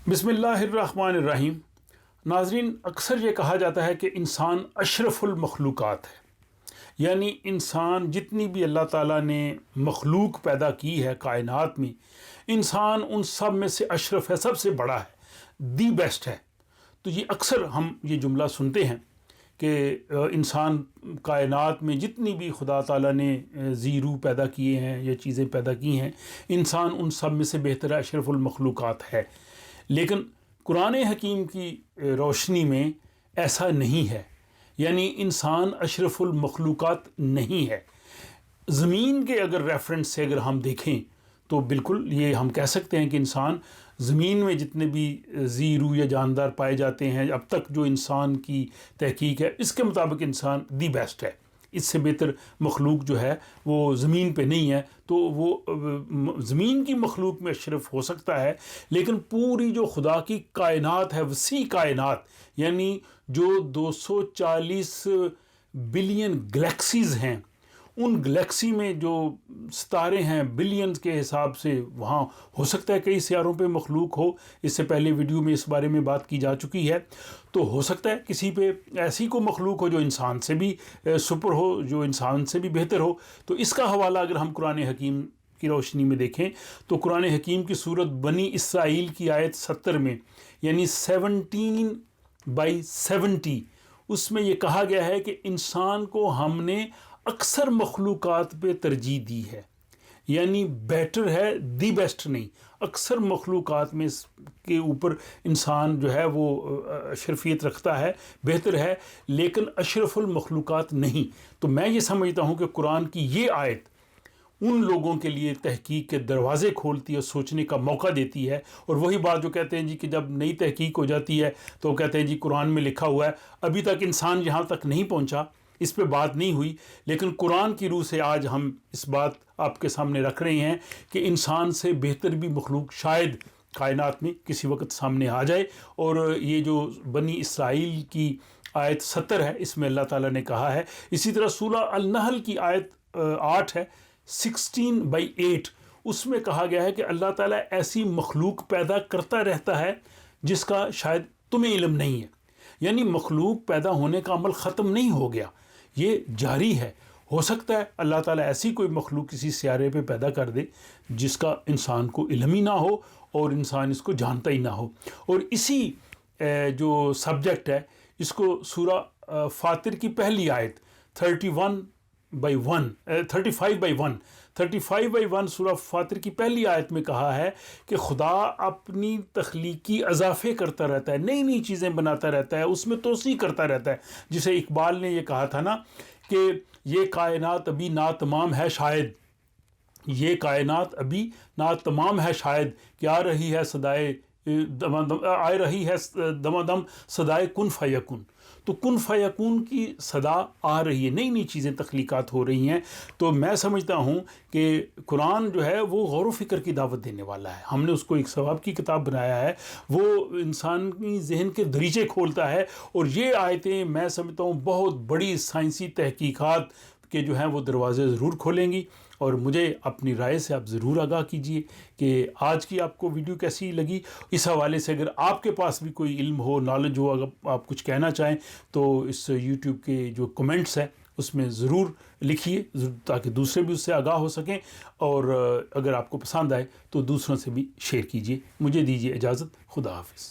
बिस्मिल्लाहिर्रहमानिर्रहीम। नाज़रीन, अक्सर ये कहा जाता है कि इंसान अशरफुल मखलूक़ात है, यानी इंसान जितनी भी अल्लाह ताला ने मखलूक पैदा की है कायनात में, इंसान उन सब में से अशरफ है, सबसे बड़ा है, दी बेस्ट है। तो ये अक्सर हम ये जुमला सुनते हैं कि इंसान कायनात में जितनी भी खुदा ताला ने ज़ीरू पैदा किए हैं या चीज़ें पैदा की हैं, इंसान उन सब में से बेहतर अशरफुल मखलूक़ात है। लेकिन कुरान हकीम की रोशनी में ऐसा नहीं है, यानी इंसान अशरफुल मखलूक़ात नहीं है। ज़मीन के अगर रेफरेंस से अगर हम देखें तो बिल्कुल ये हम कह सकते हैं कि इंसान ज़मीन में जितने भी ज़ीरू या जानदार पाए जाते हैं, अब तक जो इंसान की तहकीक है, इसके मुताबिक इंसान दी बेस्ट है। इससे बेहतर मखलूक जो है वो ज़मीन पे नहीं है। तो वो ज़मीन की मखलूक में अशरफ हो सकता है, लेकिन पूरी जो खुदा की कायनात है, वसी कायनात, यानी जो 240 बिलियन गैलेक्सीज़ हैं, उन गैलेक्सी में जो सितारे हैं बिलियंस के हिसाब से, वहाँ हो सकता है कई सियारों पे मखलूक हो। इससे पहले वीडियो में इस बारे में बात की जा चुकी है। तो हो सकता है किसी पे ऐसी को मखलूक हो जो इंसान से भी सुपर हो, जो इंसान से भी बेहतर हो। तो इसका हवाला अगर हम कुरान हकीम की रोशनी में देखें तो कुरान हकीम की सूरत बनी इसराइल की आयत 70 में, यानी 17/70, उसमें ये कहा गया है कि इंसान को हमने अक्सर मखलूक़ात पे तरजीह दी है, यानी बेटर है, दी बेस्ट नहीं। अक्सर मखलूक़ात में के ऊपर इंसान जो है वो अशरफियत रखता है, बेहतर है, लेकिन अशरफुल मखलूक़ात नहीं। तो मैं ये समझता हूँ कि कुरान की ये आयत उन लोगों के लिए तहकीक के दरवाज़े खोलती है, सोचने का मौका देती है। और वही बात जो कहते हैं जी कि जब नई तहकीक हो जाती है तो कहते हैं जी कुरान में लिखा हुआ है, अभी तक इंसान यहाँ तक नहीं पहुँचा, इस पे बात नहीं हुई। लेकिन कुरान की रूह से आज हम इस बात आपके सामने रख रहे हैं कि इंसान से बेहतर भी मखलूक शायद कायनात में किसी वक्त सामने आ जाए। और ये जो बनी इसराइल की आयत 70 है, इसमें अल्लाह ताला ने कहा है। इसी तरह सूरह अल-नहल की आयत 8 है, 16/8, उसमें कहा गया है कि अल्लाह ताला ऐसी मखलूक पैदा करता रहता है जिसका शायद तुम्हें इल्म नहीं है। यानी मखलूक पैदा होने का अमल ख़त्म नहीं हो गया, ये जारी है। हो सकता है अल्लाह ताला ऐसी कोई मखलूक किसी सियारे पे पैदा कर दे जिसका इंसान को इल्म ही ना हो और इंसान इसको जानता ही ना हो। और इसी जो सब्जेक्ट है, इसको सूरह फातिर की पहली आयत 35/1 सूरह फातिर की पहली आयत में कहा है कि खुदा अपनी तख्लीकी अजाफ़े करता रहता है, नई नई चीज़ें बनाता रहता है, उसमें तोसी करता रहता है। जिसे इकबाल ने ये कहा था ना कि ये कायनात अभी नातमाम है शायद, ये कायनात अभी नातमाम है शायद, कि आ रही है सदाए दमादम सदाए कुन फयकुन। तो कुन फयकुन की सदा आ रही है, नई नई चीज़ें तख्लीक़ात हो रही हैं। तो मैं समझता हूँ कि कुरान जो है वो गौर व फ़िक्र की दावत देने वाला है। हमने उसको एक सवाब की किताब बनाया है, वो इंसान की जहन के दरीचे खोलता है। और ये आयतें मैं समझता हूँ बहुत बड़ी साइंसी तहकीकात के जो हैं वो दरवाज़े ज़रूर खोलेंगी। और मुझे अपनी राय से आप ज़रूर आगाह कीजिए कि आज की आपको वीडियो कैसी लगी। इस हवाले से अगर आपके पास भी कोई इल्म हो, नॉलेज हो, अगर आप कुछ कहना चाहें तो इस यूट्यूब के जो कमेंट्स हैं उसमें ज़रूर लिखिए, ताकि दूसरे भी उससे आगाह हो सकें। और अगर आपको पसंद आए तो दूसरों से भी शेयर कीजिए। मुझे दीजिए इजाज़त। खुदा हाफिज़।